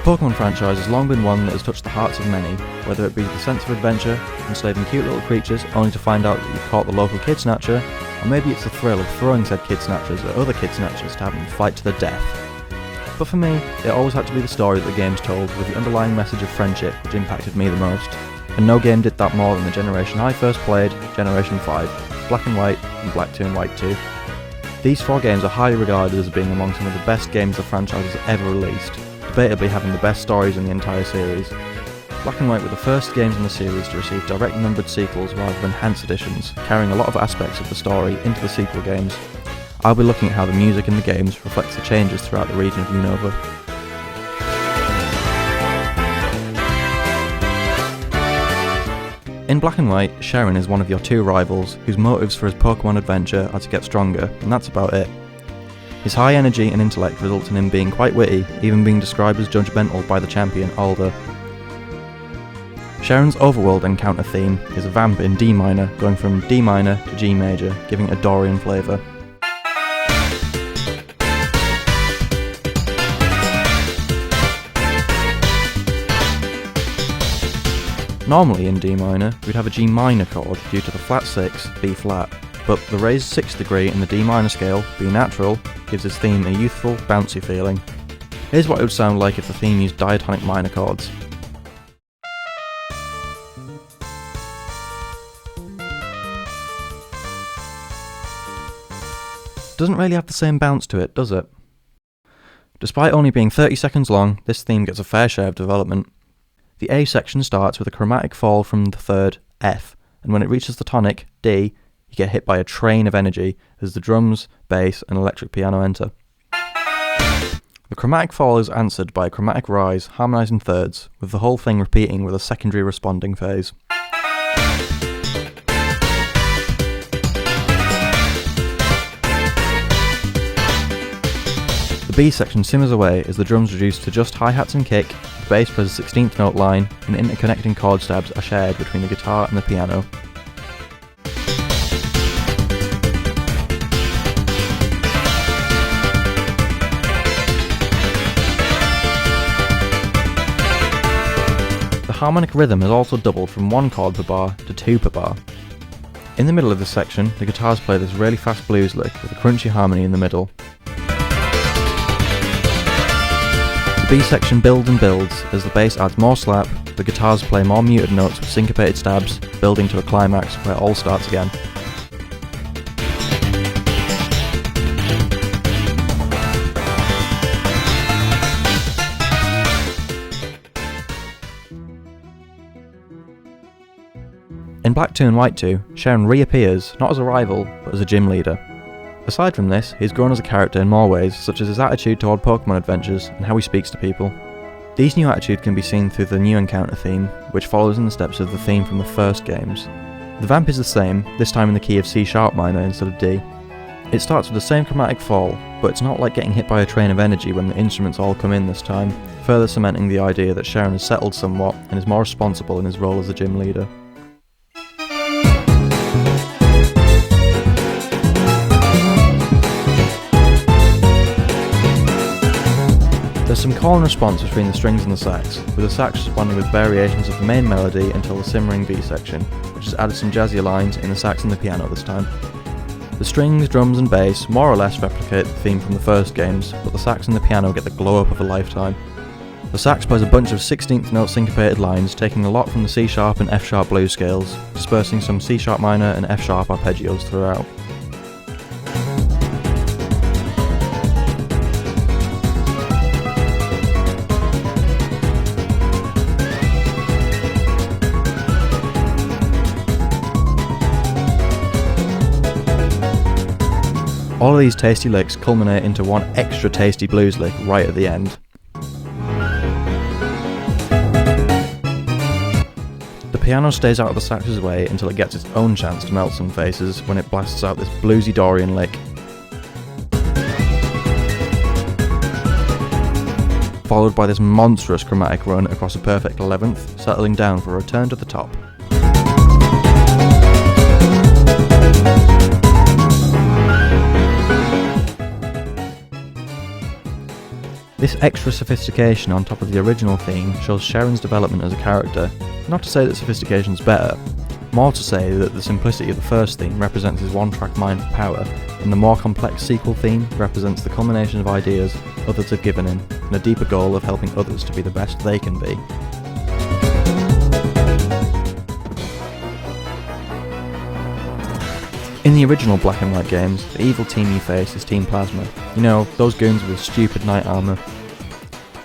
Pokémon franchise has long been one that has touched the hearts of many, whether it be the sense of adventure, enslaving cute little creatures only to find out that you've caught the local kid snatcher, or maybe it's the thrill of throwing said kid snatchers at other kid snatchers to have them fight to the death. But for me, it always had to be the story that the games told, with the underlying message of friendship which impacted me the most. And no game did that more than the generation I first played, Generation 5, Black and White, and Black 2 and White 2. These 4 games are highly regarded as being among some of the best games the franchise has ever released, debatably having the best stories in the entire series. Black and White were the first games in the series to receive direct numbered sequels rather than enhanced editions, carrying a lot of aspects of the story into the sequel games. I'll be looking at how the music in the games reflects the changes throughout the region of Unova. In Black and White, Sharon is one of your 2 rivals, whose motives for his Pokémon adventure are to get stronger, and that's about it. His high energy and intellect results in him being quite witty, even being described as judgmental by the champion Alder. Sharon's overworld encounter theme is a vamp in D minor, going from D minor to G major, giving it a Dorian flavour. Normally in D minor, we'd have a G minor chord due to the flat 6, B flat, but the raised 6th degree in the D minor scale, B natural, gives his theme a youthful, bouncy feeling. Here's what it would sound like if the theme used diatonic minor chords. Doesn't really have the same bounce to it, does it? Despite only being 30 seconds long, this theme gets a fair share of development. The A section starts with a chromatic fall from the 3rd, F, and when it reaches the tonic, D, you get hit by a train of energy as the drums, bass, and electric piano enter. The chromatic fall is answered by a chromatic rise, harmonised in thirds, with the whole thing repeating with a secondary responding phase. The B section simmers away as the drums reduce to just hi-hats and kick, the bass plays a 16th note line, and interconnecting chord stabs are shared between the guitar and the piano. The harmonic rhythm is also doubled from 1 chord per bar to 2 per bar. In the middle of this section, the guitars play this really fast blues lick with a crunchy harmony in the middle. The B section builds and builds as the bass adds more slap, the guitars play more muted notes with syncopated stabs, building to a climax where it all starts again. In Black 2 and White 2, Sharon reappears, not as a rival, but as a gym leader. Aside from this, he's grown as a character in more ways, such as his attitude toward Pokémon adventures and how he speaks to people. These new attitudes can be seen through the new encounter theme, which follows in the steps of the theme from the first games. The vamp is the same, this time in the key of C# minor instead of D. It starts with the same chromatic fall, but it's not like getting hit by a train of energy when the instruments all come in this time, further cementing the idea that Sharon has settled somewhat and is more responsible in his role as a gym leader. There's some call and response between the strings and the sax, with the sax responding with variations of the main melody until the simmering B section, which has added some jazzier lines in the sax and the piano this time. The strings, drums and bass more or less replicate the theme from the first games, but the sax and the piano get the glow up of a lifetime. The sax plays a bunch of 16th note syncopated lines, taking a lot from the C# and F# blues scales, dispersing some C# minor and F# arpeggios throughout. All of these tasty licks culminate into one extra tasty blues lick right at the end. The piano stays out of the sax's way until it gets its own chance to melt some faces when it blasts out this bluesy Dorian lick. Followed by this monstrous chromatic run across a perfect 11th, settling down for a return to the top. This extra sophistication on top of the original theme shows Sharon's development as a character. Not to say that sophistication's better, more to say that the simplicity of the first theme represents his one-track mind for power, and the more complex sequel theme represents the culmination of ideas others have given him, and a deeper goal of helping others to be the best they can be. In the original Black and White games, the evil team you face is Team Plasma. You know, those goons with stupid knight armour.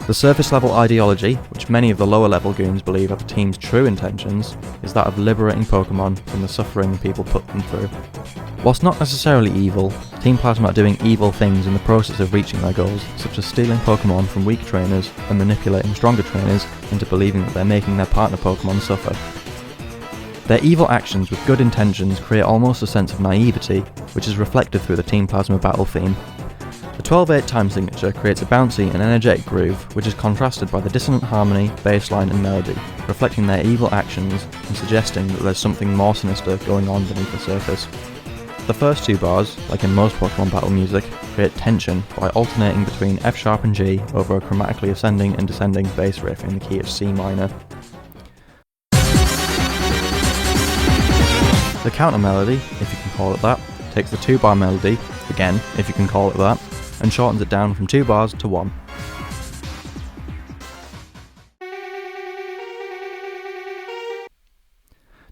The surface level ideology, which many of the lower level goons believe are the team's true intentions, is that of liberating Pokémon from the suffering people put them through. Whilst not necessarily evil, Team Plasma are doing evil things in the process of reaching their goals, such as stealing Pokémon from weak trainers and manipulating stronger trainers into believing that they're making their partner Pokémon suffer. Their evil actions with good intentions create almost a sense of naivety, which is reflected through the Team Plasma battle theme. The 12/8 time signature creates a bouncy and energetic groove, which is contrasted by the dissonant harmony, bass line and melody, reflecting their evil actions and suggesting that there's something more sinister going on beneath the surface. The first two bars, like in most Pokémon battle music, create tension by alternating between F sharp and G over a chromatically ascending and descending bass riff in the key of C minor. The counter melody, if you can call it that, takes the 2-bar melody, again, if you can call it that, and shortens it down from 2 bars to 1.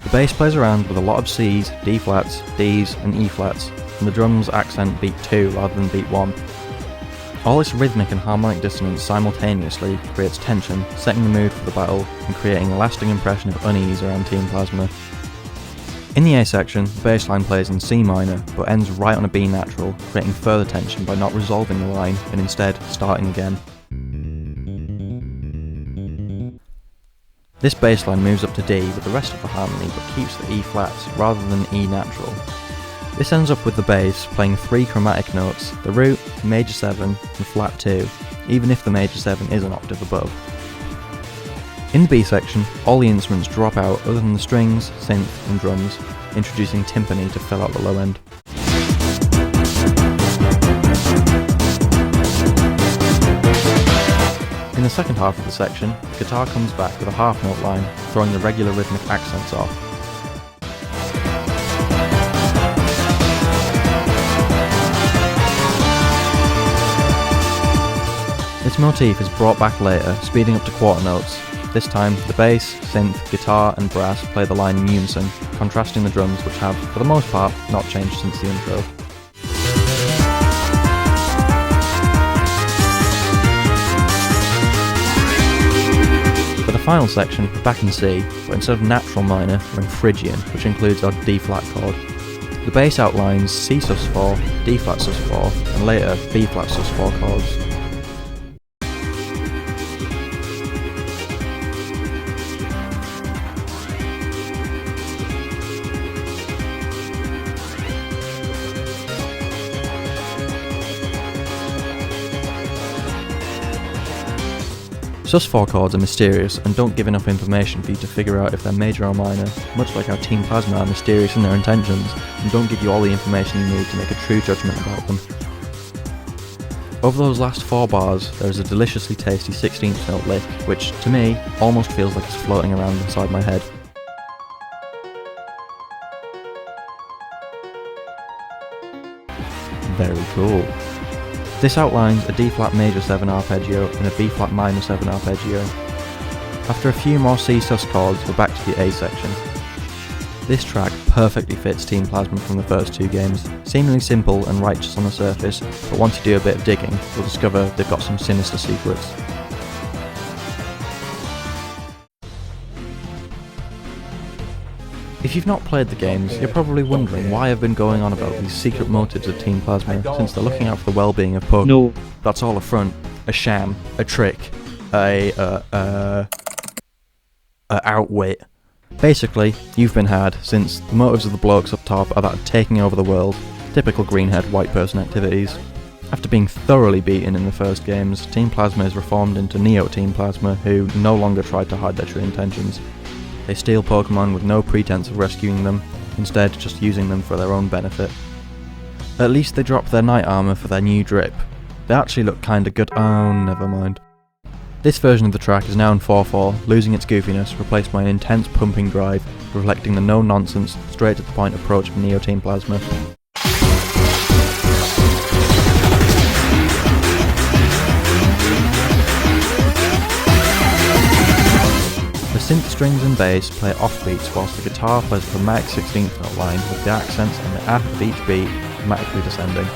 The bass plays around with a lot of C's, D flats, D's and E flats, and the drums accent beat 2 rather than beat 1. All this rhythmic and harmonic dissonance simultaneously creates tension, setting the mood for the battle and creating a lasting impression of unease around Team Plasma. In the A section, the bass line plays in C minor, but ends right on a B natural, creating further tension by not resolving the line, and instead starting again. This bass line moves up to D with the rest of the harmony, but keeps the E flats rather than E natural. This ends up with the bass playing 3 chromatic notes, the root, major 7, and flat 2, even if the major 7 is an octave above. In the B section, all the instruments drop out other than the strings, synth and drums, introducing timpani to fill out the low end. In the second half of the section, the guitar comes back with a half note line, throwing the regular rhythmic accents off. This motif is brought back later, speeding up to quarter notes. This time, the bass, synth, guitar and brass play the line in unison, contrasting the drums which have, for the most part, not changed since the intro. For the final section, we're back in C, but instead of natural minor, we're in Phrygian, which includes our D flat chord. The bass outlines C sus4, D flat sus4, and later B flat sus4 chords. Sus4 chords are mysterious and don't give enough information for you to figure out if they're major or minor, much like how Team Plasma are mysterious in their intentions and don't give you all the information you need to make a true judgment about them. Over those last 4 bars, there is a deliciously tasty 16th note lick, which, to me, almost feels like it's floating around inside my head. Very cool. This outlines a D flat major 7 arpeggio and a B flat minor 7 arpeggio. After a few more C sus chords, we're back to the A section. This track perfectly fits Team Plasma from the first 2 games, seemingly simple and righteous on the surface, but once you do a bit of digging, you'll discover they've got some sinister secrets. If you've not played the games, you're probably wondering why I've been going on about these secret motives of Team Plasma, since they're looking out for the well-being of Pokémon. No. That's all a front, a sham, a trick, a outwit. Basically, you've been had, since the motives of the blokes up top are that of taking over the world, typical greenhead white person activities. After being thoroughly beaten in the first games, Team Plasma is reformed into Neo Team Plasma, who no longer tried to hide their true intentions. They steal Pokémon with no pretense of rescuing them, instead just using them for their own benefit. At least they drop their knight armour for their new drip. They actually look kinda good. Oh, never mind. This version of the track is now in 4/4, losing its goofiness, replaced by an intense pumping drive, reflecting the no-nonsense, straight-to-the-point approach of Neo Team Plasma. The synth strings and bass play offbeats whilst the guitar plays a chromatic 16th note line with the accents and the of each beat dramatically descending.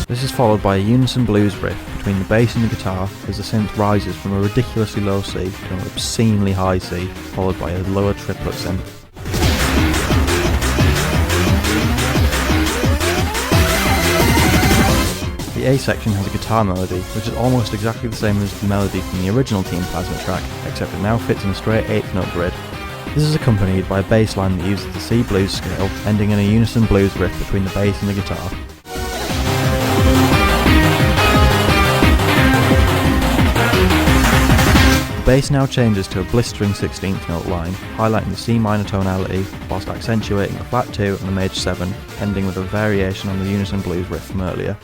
This is followed by a unison blues riff between the bass and the guitar as the synth rises from a ridiculously low C to an obscenely high C, followed by a lower triplet synth. The A section has a guitar melody, which is almost exactly the same as the melody from the original Team Plasma track, except it now fits in a straight 8th note grid. This is accompanied by a bass line that uses the C blues scale, ending in a unison blues riff between the bass and the guitar. The bass now changes to a blistering 16th note line, highlighting the C minor tonality, whilst accentuating the flat 2 and the major 7, ending with a variation on the unison blues riff from earlier.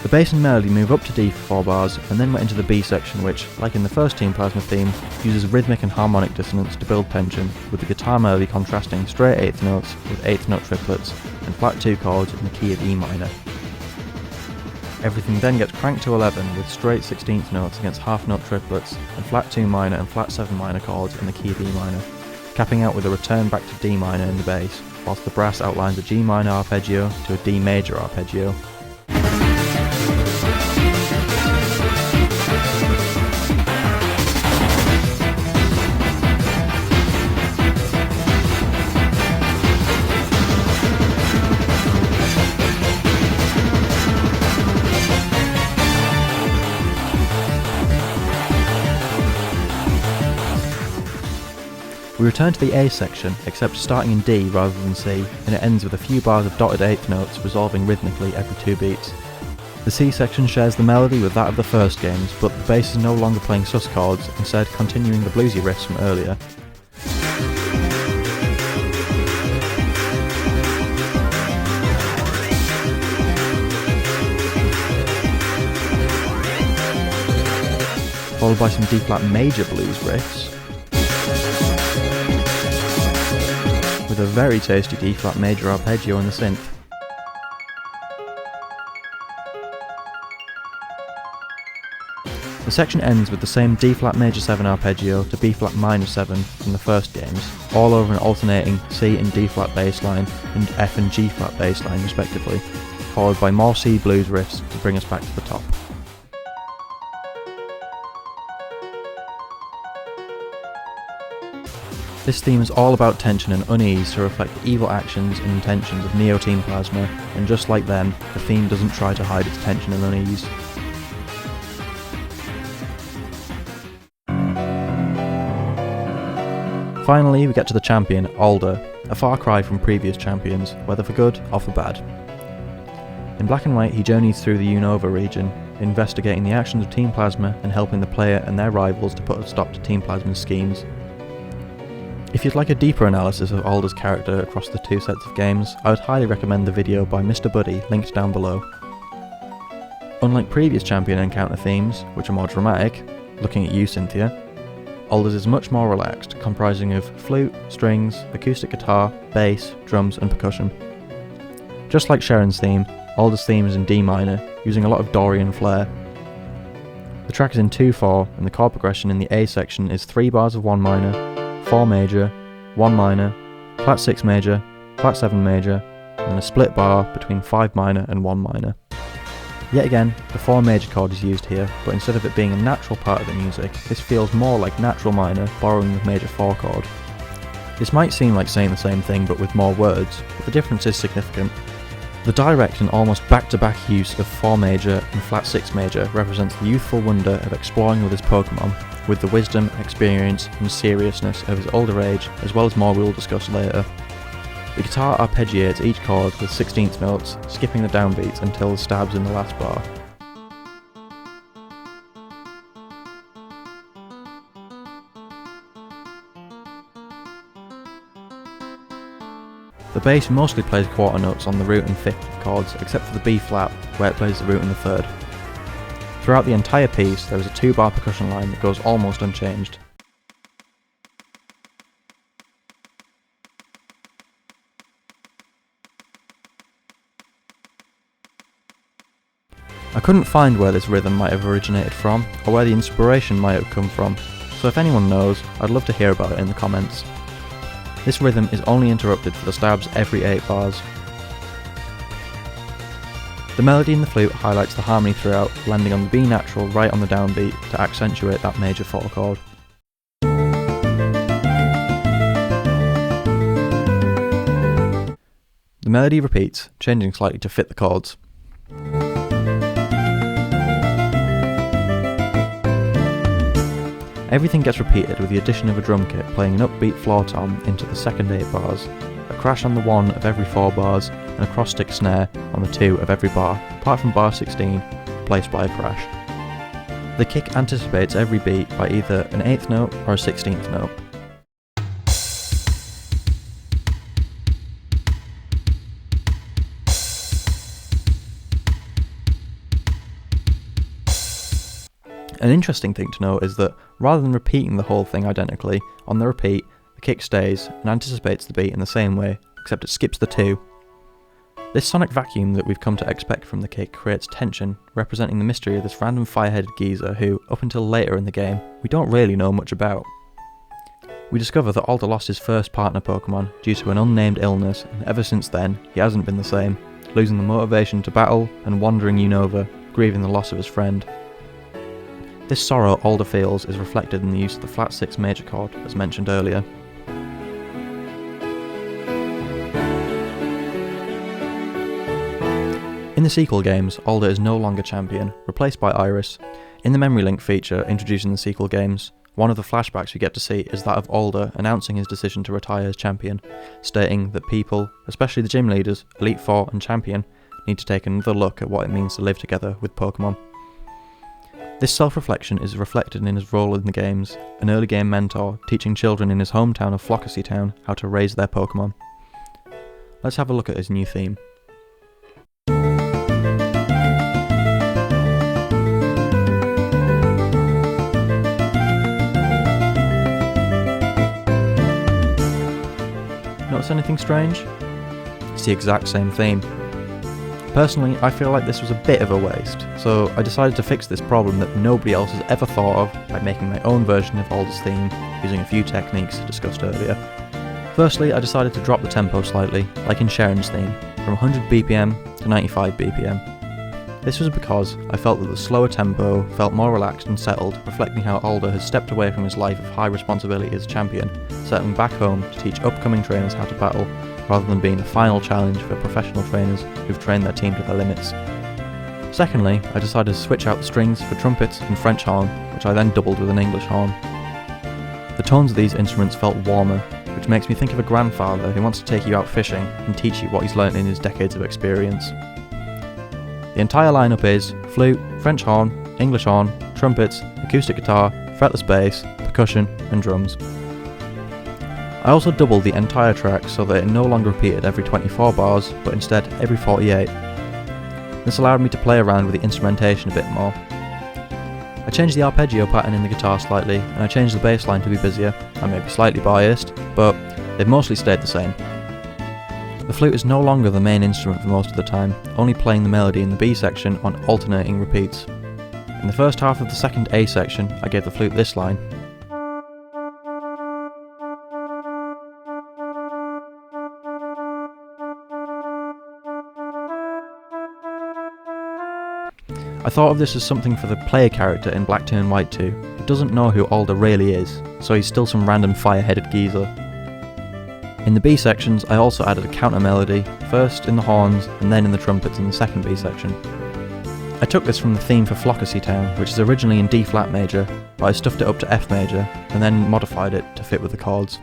The bass and melody move up to D for 4 bars, and then we're into the B section which, like in the first Team Plasma theme, uses rhythmic and harmonic dissonance to build tension, with the guitar melody contrasting straight 8th notes with 8th note triplets, and flat 2 chords in the key of E minor. Everything then gets cranked to 11 with straight 16th notes against half note triplets, and flat 2 minor and flat 7 minor chords in the key of E minor, capping out with a return back to D minor in the bass, whilst the brass outlines a G minor arpeggio to a D major arpeggio. We return to the A section, except starting in D rather than C, and it ends with a few bars of dotted 8th notes resolving rhythmically every 2 beats. The C section shares the melody with that of the first games, but the bass is no longer playing sus chords, instead continuing the bluesy riffs from earlier. Followed by some D-flat major blues riffs, with a very tasty D-flat major arpeggio in the synth. The section ends with the same D-flat major 7 arpeggio to B-flat minor 7 from the first games, all over an alternating C and D-flat bass line and F and G-flat bass line respectively, followed by more C blues riffs to bring us back to the top. This theme is all about tension and unease to reflect the evil actions and intentions of Neo Team Plasma, and just like them, the theme doesn't try to hide its tension and unease. Finally, we get to the champion, Alder, a far cry from previous champions, whether for good or for bad. In Black and White, he journeys through the Unova region, investigating the actions of Team Plasma and helping the player and their rivals to put a stop to Team Plasma's schemes. If you'd like a deeper analysis of Alder's character across the 2 sets of games, I would highly recommend the video by Mr. Buddy, linked down below. Unlike previous champion encounter themes, which are more dramatic, looking at you Cynthia, Alder's is much more relaxed, comprising of flute, strings, acoustic guitar, bass, drums and percussion. Just like Sharon's theme, Alder's theme is in D minor, using a lot of Dorian flair. The track is in 2/4, and the chord progression in the A section is 3 bars of 1 minor, 4 major, 1 minor, flat 6 major, flat 7 major, and a split bar between 5 minor and 1 minor. Yet again, the 4 major chord is used here, but instead of it being a natural part of the music, this feels more like natural minor borrowing the major 4 chord. This might seem like saying the same thing but with more words, but the difference is significant. The direct and almost back-to-back use of 4 major and flat 6 major represents the youthful wonder of exploring with his Pokémon, with the wisdom, experience and seriousness of his older age, as well as more we will discuss later. The guitar arpeggiates each chord with 16th notes, skipping the downbeats until the stabs in the last bar. The bass mostly plays quarter notes on the root and fifth of chords, except for the B flat, where it plays the root and the third. Throughout the entire piece, there is a 2-bar percussion line that goes almost unchanged. I couldn't find where this rhythm might have originated from, or where the inspiration might have come from, so if anyone knows, I'd love to hear about it in the comments. This rhythm is only interrupted for the stabs every 8 bars. The melody in the flute highlights the harmony throughout, landing on the B natural right on the downbeat to accentuate that major 4 chord. The melody repeats, changing slightly to fit the chords. Everything gets repeated with the addition of a drum kit playing an upbeat floor tom into the second 8 bars, a crash on the 1 of every 4 bars, and a cross-stick snare on the 2 of every bar, apart from bar 16, replaced by a crash. The kick anticipates every beat by either an 8th note or a 16th note. An interesting thing to note is that, rather than repeating the whole thing identically, on the repeat, the kick stays and anticipates the beat in the same way, except it skips the 2. This sonic vacuum that we've come to expect from the kick creates tension, representing the mystery of this random fire-headed geezer who, up until later in the game, we don't really know much about. We discover that Alder lost his first partner Pokémon due to an unnamed illness, and ever since then, he hasn't been the same, losing the motivation to battle and wandering Unova, grieving the loss of his friend. This sorrow Alder feels is reflected in the use of the flat 6 major chord, as mentioned earlier. In the sequel games, Alder is no longer champion, replaced by Iris. In the Memory Link feature introducing the sequel games, one of the flashbacks we get to see is that of Alder announcing his decision to retire as champion, stating that people, especially the gym leaders, Elite Four and Champion, need to take another look at what it means to live together with Pokémon. This self-reflection is reflected in his role in the games, an early game mentor teaching children in his hometown of Flockacy Town how to raise their Pokémon. Let's have a look at his new theme. Notice anything strange? It's the exact same theme. Personally, I feel like this was a bit of a waste, so I decided to fix this problem that nobody else has ever thought of by making my own version of Alder's theme, using a few techniques discussed earlier. Firstly, I decided to drop the tempo slightly, like in Sharon's theme, from 100 BPM to 95 BPM. This was because I felt that the slower tempo felt more relaxed and settled, reflecting how Alder has stepped away from his life of high responsibility as champion, settling back home to teach upcoming trainers how to battle, rather than being the final challenge for professional trainers who've trained their team to their limits. Secondly, I decided to switch out the strings for trumpets and French horn, which I then doubled with an English horn. The tones of these instruments felt warmer, which makes me think of a grandfather who wants to take you out fishing and teach you what he's learnt in his decades of experience. The entire lineup is flute, French horn, English horn, trumpets, acoustic guitar, fretless bass, percussion, and drums. I also doubled the entire track so that it no longer repeated every 24 bars, but instead every 48. This allowed me to play around with the instrumentation a bit more. I changed the arpeggio pattern in the guitar slightly, and I changed the bass line to be busier. I may be slightly biased, but they've mostly stayed the same. The flute is no longer the main instrument for most of the time, only playing the melody in the B section on alternating repeats. In the first half of the second A section, I gave the flute this line. I thought of this as something for the player character in Black and White 2, who doesn't know who Alder really is, so he's still some random fire-headed geezer. In the B sections, I also added a counter melody, first in the horns and then in the trumpets in the second B section. I took this from the theme for Flockacy Town, which is originally in D flat major, but I stuffed it up to F major, and then modified it to fit with the chords.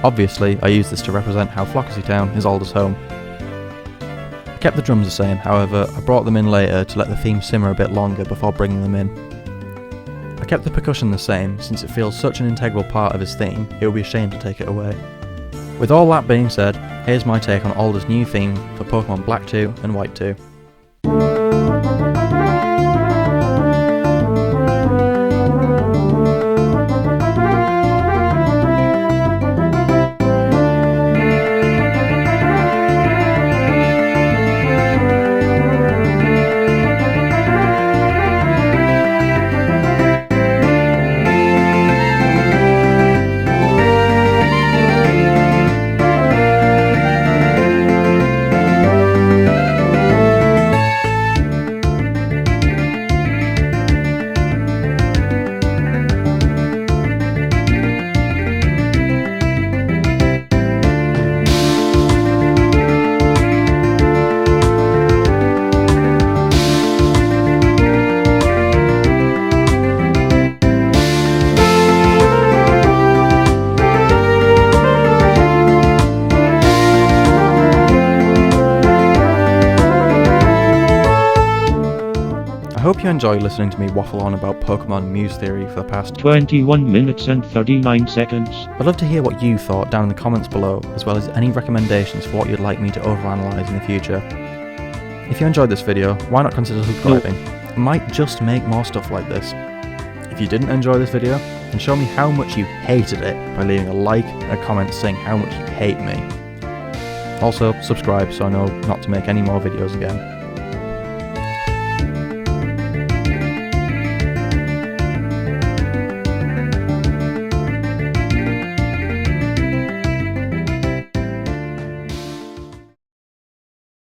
Obviously, I use this to represent how Flockacy Town is Alder's home. I kept the drums the same, however, I brought them in later to let the theme simmer a bit longer before bringing them in. I kept the percussion the same, since it feels such an integral part of his theme, it would be a shame to take it away. With all that being said, here's my take on Alder's new theme for Pokémon Black 2 and White 2. I hope you enjoy listening to me waffle on about Pokemon Muse theory for the past 21 minutes and 39 seconds. I'd love to hear what you thought down in the comments below, as well as any recommendations for what you'd like me to overanalyze in the future. If you enjoyed this video, why not consider subscribing? I might just make more stuff like this. If you didn't enjoy this video, then show me how much you hated it by leaving a like and a comment saying how much you hate me. Also, subscribe so I know not to make any more videos again.